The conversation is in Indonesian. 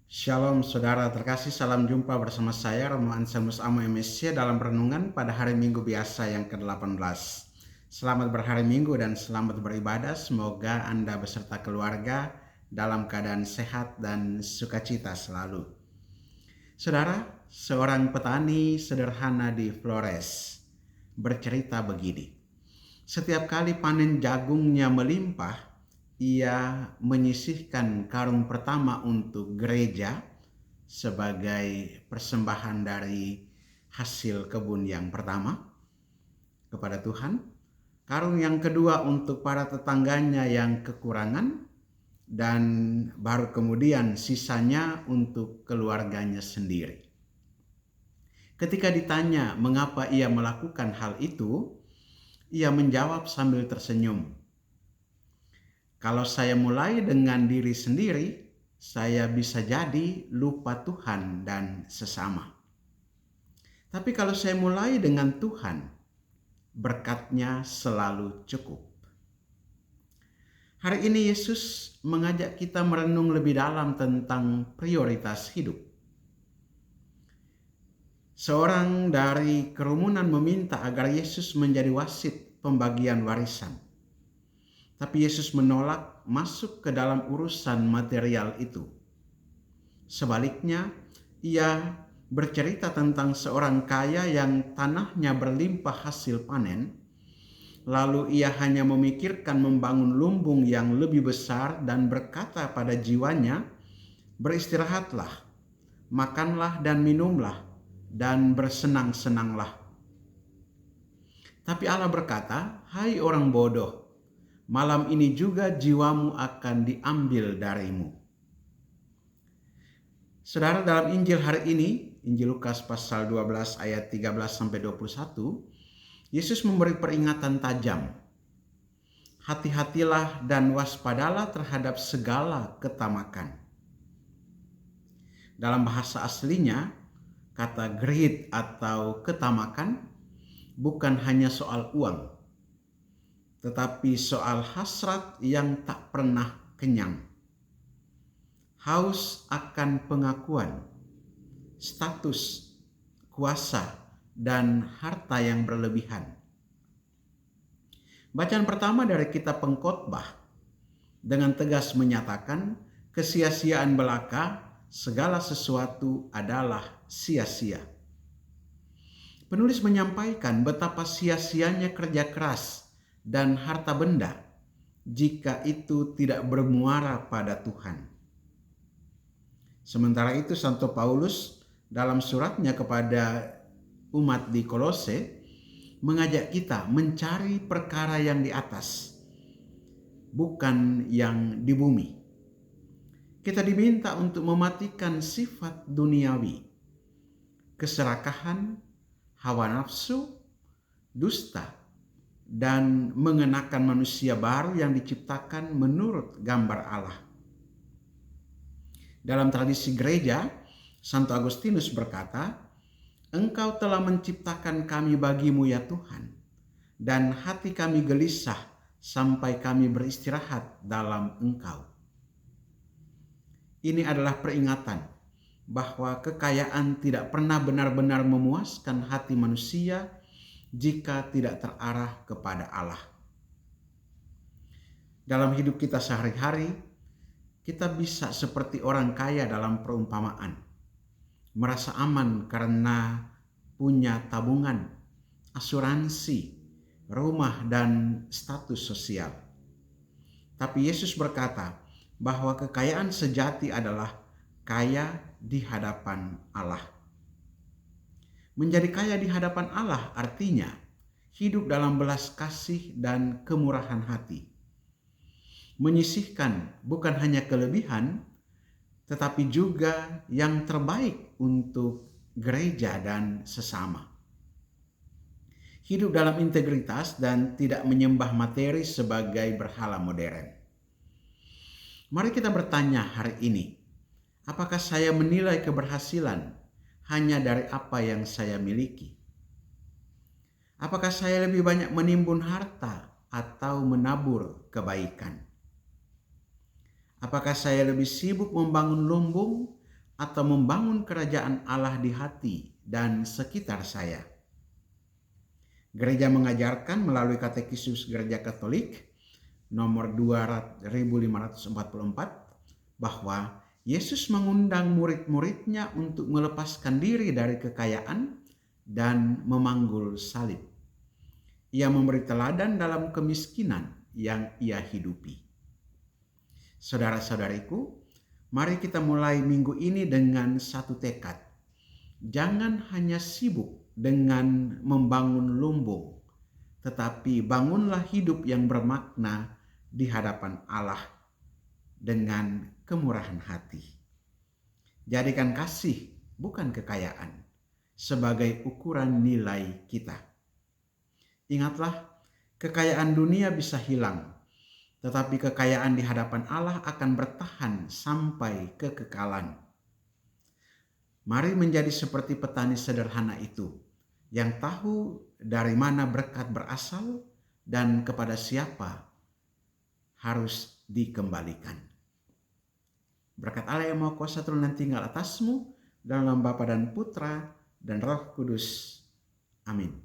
Shalom saudara terkasih, salam jumpa bersama saya Romo Anselmus Amo MSC dalam renungan pada hari Minggu biasa yang ke-18. Selamat berhari Minggu dan selamat beribadah. Semoga Anda beserta keluarga dalam keadaan sehat dan sukacita selalu. Saudara, seorang petani sederhana di Flores bercerita begini. Setiap kali panen jagungnya melimpah, ia menyisihkan karung pertama untuk gereja sebagai persembahan dari hasil kebun yang pertama kepada Tuhan. Karung yang kedua untuk para tetangganya yang kekurangan, dan baru kemudian sisanya untuk keluarganya sendiri. Ketika ditanya mengapa ia melakukan hal itu, ia menjawab sambil tersenyum, "Kalau saya mulai dengan diri sendiri, saya bisa jadi lupa Tuhan dan sesama. Tapi kalau saya mulai dengan Tuhan, berkat-Nya selalu cukup." Hari ini Yesus mengajak kita merenung lebih dalam tentang prioritas hidup. Seorang dari kerumunan meminta agar Yesus menjadi wasit pembagian warisan. Tapi Yesus menolak masuk ke dalam urusan material itu. Sebaliknya, ia bercerita tentang seorang kaya yang tanahnya berlimpah hasil panen, lalu ia hanya memikirkan membangun lumbung yang lebih besar dan berkata pada jiwanya, "Beristirahatlah, makanlah dan minumlah, dan bersenang-senanglah." Tapi Allah berkata, "Hai orang bodoh, malam ini juga jiwamu akan diambil darimu." Saudara, dalam Injil hari ini, Injil Lukas pasal 12 ayat 13-21, Yesus memberi peringatan tajam. Hati-hatilah dan waspadalah terhadap segala ketamakan. Dalam bahasa aslinya, kata greed atau ketamakan bukan hanya soal uang, tetapi soal hasrat yang tak pernah kenyang. Haus akan pengakuan, status, kuasa, dan harta yang berlebihan. Bacaan pertama dari kitab Pengkhotbah dengan tegas menyatakan kesia-siaan belaka, segala sesuatu adalah sia-sia. Penulis menyampaikan betapa sia-sianya kerja keras dan harta benda jika itu tidak bermuara pada Tuhan. Sementara itu Santo Paulus dalam suratnya kepada umat di Kolose mengajak kita mencari perkara yang di atas, bukan yang di bumi. Kita diminta untuk mematikan sifat duniawi, keserakahan, hawa nafsu, dusta, dan mengenakan manusia baru yang diciptakan menurut gambar Allah. Dalam tradisi gereja, Santo Agustinus berkata, "Engkau telah menciptakan kami bagimu ya Tuhan, dan hati kami gelisah sampai kami beristirahat dalam Engkau." Ini adalah peringatan bahwa kekayaan tidak pernah benar-benar memuaskan hati manusia jika tidak terarah kepada Allah. Dalam hidup kita sehari-hari, kita bisa seperti orang kaya dalam perumpamaan, merasa aman karena punya tabungan, asuransi, rumah, dan status sosial. Tapi Yesus berkata bahwa kekayaan sejati adalah kaya di hadapan Allah. Menjadi kaya di hadapan Allah artinya hidup dalam belas kasih dan kemurahan hati. Menyisihkan bukan hanya kelebihan, tetapi juga yang terbaik untuk gereja dan sesama. Hidup dalam integritas dan tidak menyembah materi sebagai berhala modern. Mari kita bertanya hari ini, apakah saya menilai keberhasilan hanya dari apa yang saya miliki? Apakah saya lebih banyak menimbun harta atau menabur kebaikan? Apakah saya lebih sibuk membangun lumbung atau membangun kerajaan Allah di hati dan sekitar saya. Gereja mengajarkan melalui Katekisimus Gereja Katolik nomor 2544 bahwa Yesus mengundang murid-muridnya untuk melepaskan diri dari kekayaan dan memanggul salib. Ia memberi teladan dalam kemiskinan yang ia hidupi. Saudara-saudariku, mari kita mulai minggu ini dengan satu tekad. Jangan hanya sibuk dengan membangun lumbung, tetapi bangunlah hidup yang bermakna di hadapan Allah dengan kemurahan hati. Jadikan kasih, bukan kekayaan, sebagai ukuran nilai kita. Ingatlah, kekayaan dunia bisa hilang, tetapi kekayaan di hadapan Allah akan bertahan sampai kekekalan. Mari menjadi seperti petani sederhana itu, yang tahu dari mana berkat berasal dan kepada siapa harus dikembalikan. Berkat Allah yang Maha Kuasa turun dan tinggal atasmu, dalam nama Bapa dan Putra dan Roh Kudus. Amin.